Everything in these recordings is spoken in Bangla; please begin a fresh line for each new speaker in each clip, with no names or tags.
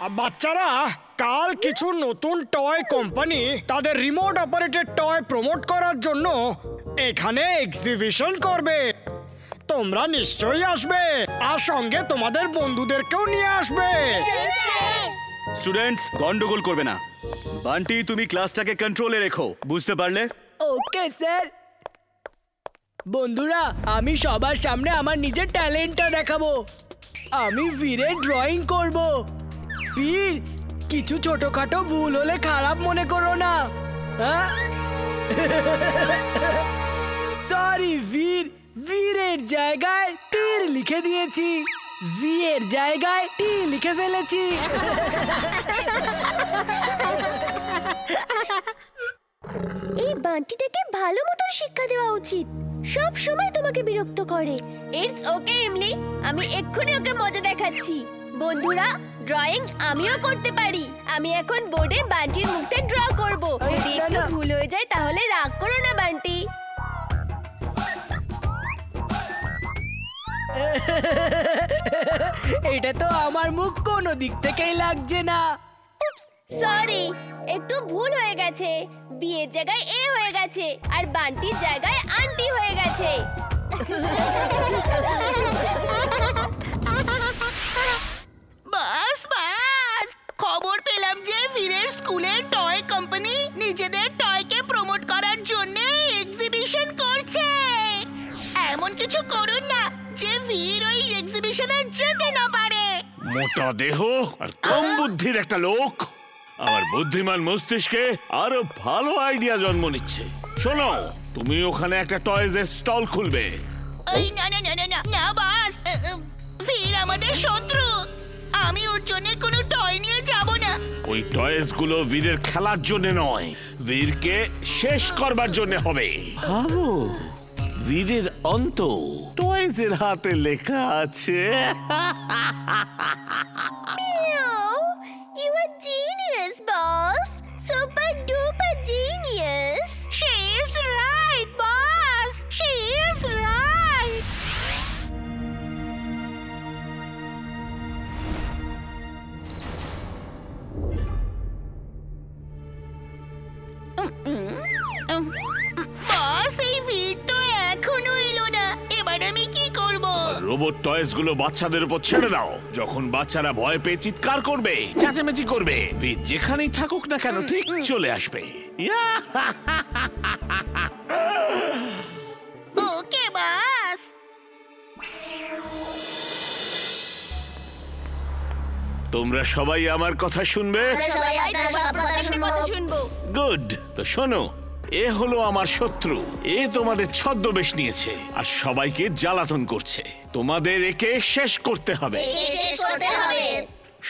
বাচ্চারা, কাল কিছু নতুন টয় কোম্পানি তাদের রিমোট অপারেটেড টয় প্রমোট করার জন্য এখানে এক্সিবিশন করবে। তোমরা নিশ্চয়ই আসবে, আর সঙ্গে তোমাদের বন্ধুদেরকেও নিয়ে আসবে।
স্টুডেন্টস, গন্ডগোল করবে না। বান্টি, তুমি ক্লাসটাকে কন্ট্রোলে রেখো, বুঝতে পারলে?
Okay sir. বন্ধুরা, আমি সবার সামনে আমার নিজের ট্যালেন্টটা দেখাবো। আমি বীরের ড্রয়িং করব। বীর, কিছু ছোটখাটো ভুল হলে খারাপ মনে করো না। হ্যাঁ, সরি বীর, বীরের জায়গায় তীর লিখে দিয়েছি, ভিয়ের জায়গায় টি লিখে ফেলেছি।
এই বান্টিটাকে ভালো মতো শিক্ষা দেওয়া উচিত। সব সময় তোমাকে বিরক্ত করে। ইটস ওকে এমলি, আমি এক্ষুনি ওকে মজা দেখাচ্ছি। বন্ধুরা, ড্রয়িং আমিও করতে পারি। আমি এখন বোর্ডে বান্টির মুখটা ড্র করব। যদি একটু ভুল হয়ে যায় তাহলে রাগ করো না বান্টি।
এটা তো আমার মুখ কোনো দিক থেকেই লাগছে না।
সরি, একটু ভুল হয়ে গেছে। বিয়ের জায়গায় এ হয়ে গেছে, আর বান্টির জায়গায় আন্টি হয়ে গেছে।
বাস বাস, খবর পেলাম যে বীরের স্কুলের টয় কোম্পানি নিজেদের টয়কে প্রমোট করার জন্য এক্সিবিশন করছে। এমন কিছু করুন না যে বীর ওই এক্সিবিশনে যেতে না পারে।
মোটা দেহ আর কম বুদ্ধির একটা লোক আমার বুদ্ধিমান মস্তিষ্কে আরো ভালো আইডিয়া জন্ম নিচ্ছে। শোনো, তুমি ওখানে একটা টয়েজের স্টল খুলবে।
না না না না না না বাস, বীর আমাদের শত্রু। আমি ওর জন্য কোনো টয় নিয়ে যাব না।
ওই টয়েজ গুলো বীরের খেলার জন্য নয়, বীরকে শেষ করবার জন্য হবে। ভাবো, বীরের অন্ত টয়েজের হাতে লেখা আছে।
You are genius, boss. Super duper genius.
She is right, boss. She is right. বস, এই ভিড় তো এখনো এলো না। এবার আমি কি করব?
রোবট টয়েস গুলো বাচ্চাদের উপর ছেড়ে দাও। যখন বাচ্চারা ভয় পেয়ে চিৎকার করবে, চেঁচামেচি করবে, বীর যেখানেই থাকুক না কেন ঠিক চলে আসবে।
ওকে বস।
তোমরা সবাই আমার কথা শুনবে?
সবাই আপনার কথা শুনবো।
গুড। তো শোনো, এ হলো আমার শত্রু। এ তোমাদের ছদ্মবেশ নিয়েছে আর সবাইকে জ্বালাতন করছে। তোমাদের একে শেষ করতে হবে।
শেষ করতে হবে।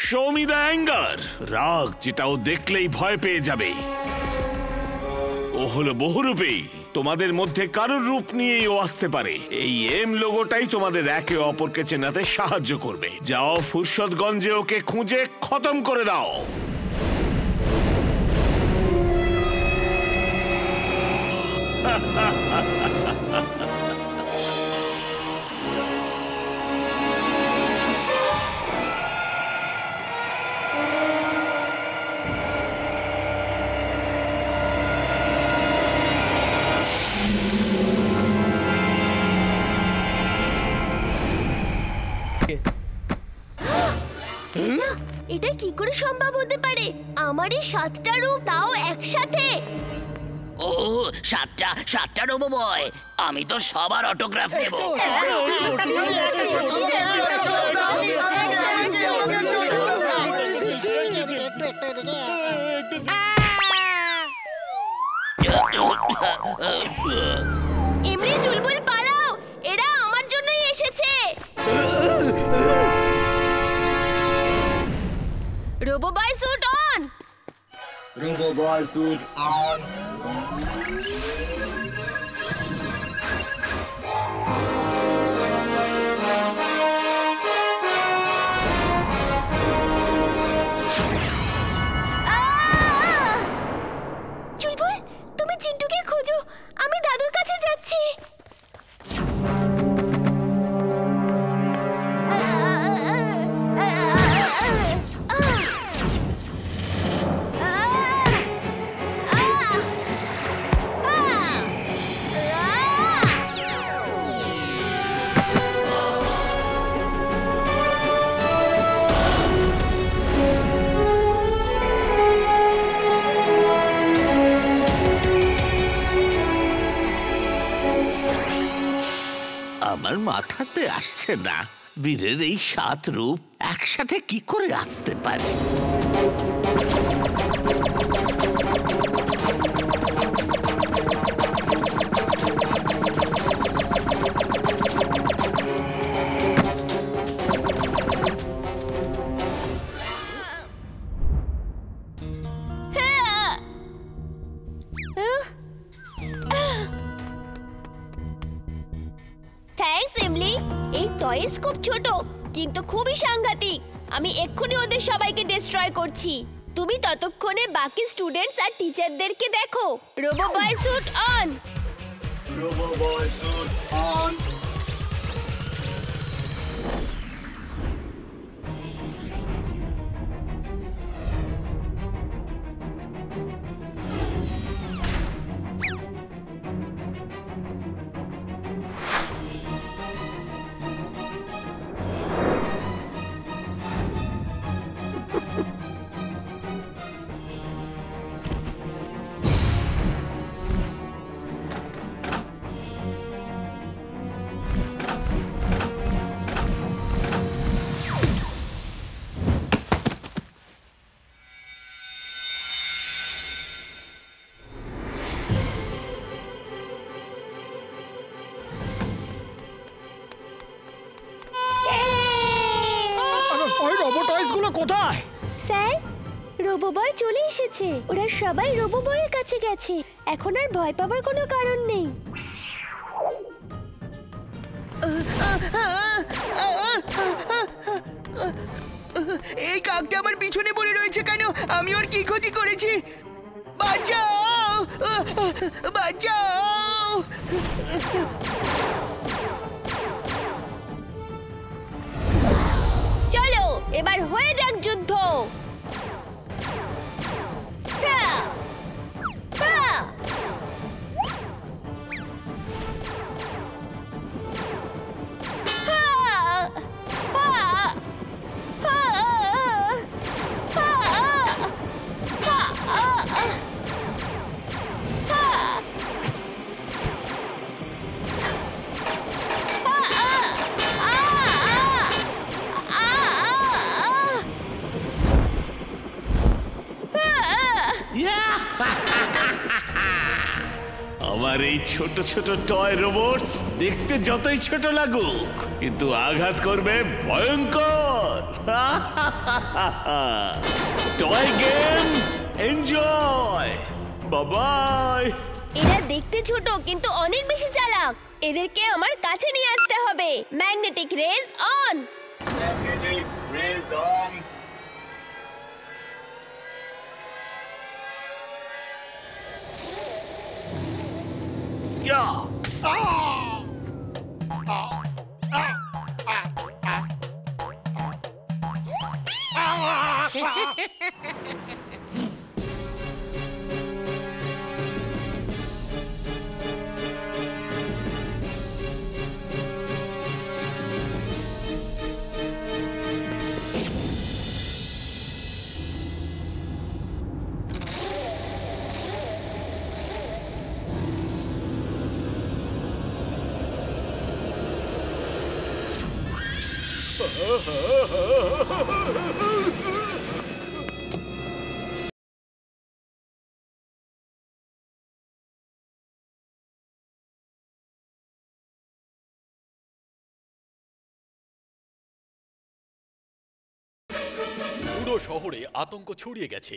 Show me the anger. রাগ যেটা ও দেখলেই ভয় পেয়ে যাবে। ও হলো বহুরূপী। তোমাদের মধ্যে কারোর রূপ নিয়েই ও আসতে পারে। এই এম লোগোটাই তোমাদের একে অপরকে চেনাতে সাহায্য করবে। যাও, ফুরসতগঞ্জে ওকে খুঁজে খতম করে দাও।
এটা কি করে সম্ভব হতে পারে? আমার এই 7টা রূপ, তাও একসাথে।
ও, সাতটা রোবো বয়। আমি তো সবার অটোগ্রাফ নেব।
এমনি চুলবুল পালাও, এরা আমার জন্যই এসেছে। Robo boy suit on.
Robo Boy suit on.
Chulbul, তুমি চিন্টুকে খোঁজো, আমি দাদুর কাছে যাচ্ছি।
মাথাতে আসছে না বীরের এই 7 রূপ একসাথে কি করে আসতে পারে।
থ্যাঙ্কস এমলি। এই টয়েস খুব ছোট কিন্তু খুবই সাংঘাতিক। আমি এক্ষুনি ওদের সবাইকে ডিস্ট্রয় করছি। তুমি ততক্ষণে বাকি স্টুডেন্টস আর টিচারদেরকে দেখো। Robo boy suit on.
Robo Boy suit on.
ওই রোবো টয়েস গুলো কোথায়?
স্যার, রোবো বয় চলে এসেছে। ওরা সবাই রোবো বয়ের কাছে গেছে। এখন আর ভয় পাবার কোনো কারণ নেই।
এই কাকটা আমার পিছনে পড়ে রয়েছে কেন? আমি ওর কি ক্ষতি করেছি? বাঁচাও, বাঁচাও।
চলো এবার হয়ে যাক যুদ্ধ। হ্যাঁ, হ্যাঁ।
আমার এই ছোট ছোট টয় রোবটস দেখতে যতই ছোট লাগুক কিন্তু আঘাত করবে ভয়ঙ্কর। টয় গেম এনজয়, বাবাই।
এরা দেখতে ছোট কিন্তু অনেক বেশি চালাক। এদেরকে আমার কাছে নিয়ে আসতে হবে। Magnetic rays on.
Magnetic rays on.
পুরো শহরে আতঙ্ক ছড়িয়ে গেছে।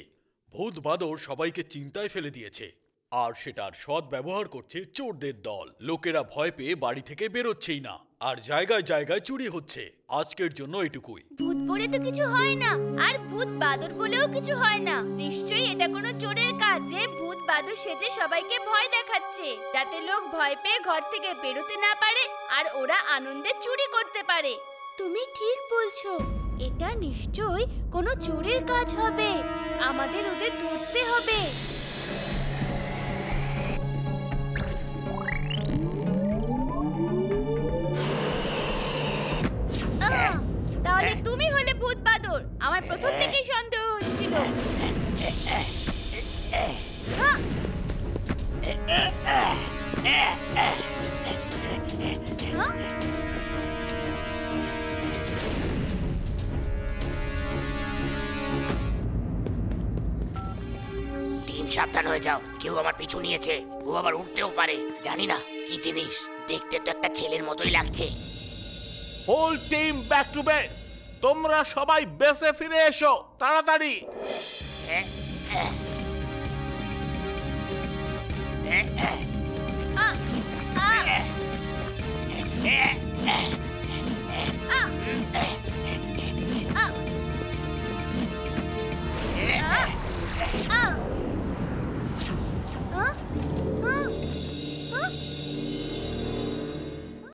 ভূত বাদর সবাইকে চিন্তায় ফেলে দিয়েছে, আর সেটার সৎ ব্যবহার করছে চোরদের দল। লোকেরা ভয় পেয়ে বাড়ি থেকে বেরোচ্ছেই না, আর জায়গায় জায়গায় চুরি হচ্ছে। আজকের জন্য এটুকুই।
ভূত বলে তো কিছু হয় না, আর ভূত বাদর বলেও কিছু হয় না। নিশ্চয়ই এটা কোনো চোরের কাজ যে ভূত বাদর সেজে সবাইকে ভয় দেখাচ্ছে, যাতে লোক ভয় পেয়ে ঘর থেকে বেরোতে না পারে আর ওরা আনন্দে চুরি করতে পারে। তুমি ঠিক বলছো, এটা নিশ্চয়ই কোনো চোরের কাজ হবে। আমাদের ওদের ধরতে হবে। তাহলে তুমি হলে ভূত বাদর। আমার প্রথম থেকেই সন্দেহ হচ্ছিল।
সাবধান হয়ে যাও, কেউ আমার পিছু নিয়েছে। ও আবার উঠতেও পারে, জানি না কি জিনিস। দেখতে তো একটা ছেলের মতোই লাগছে।
Whole team back to base. তোমরা সবাই বেসে ফিরে এসো তাড়াতাড়ি।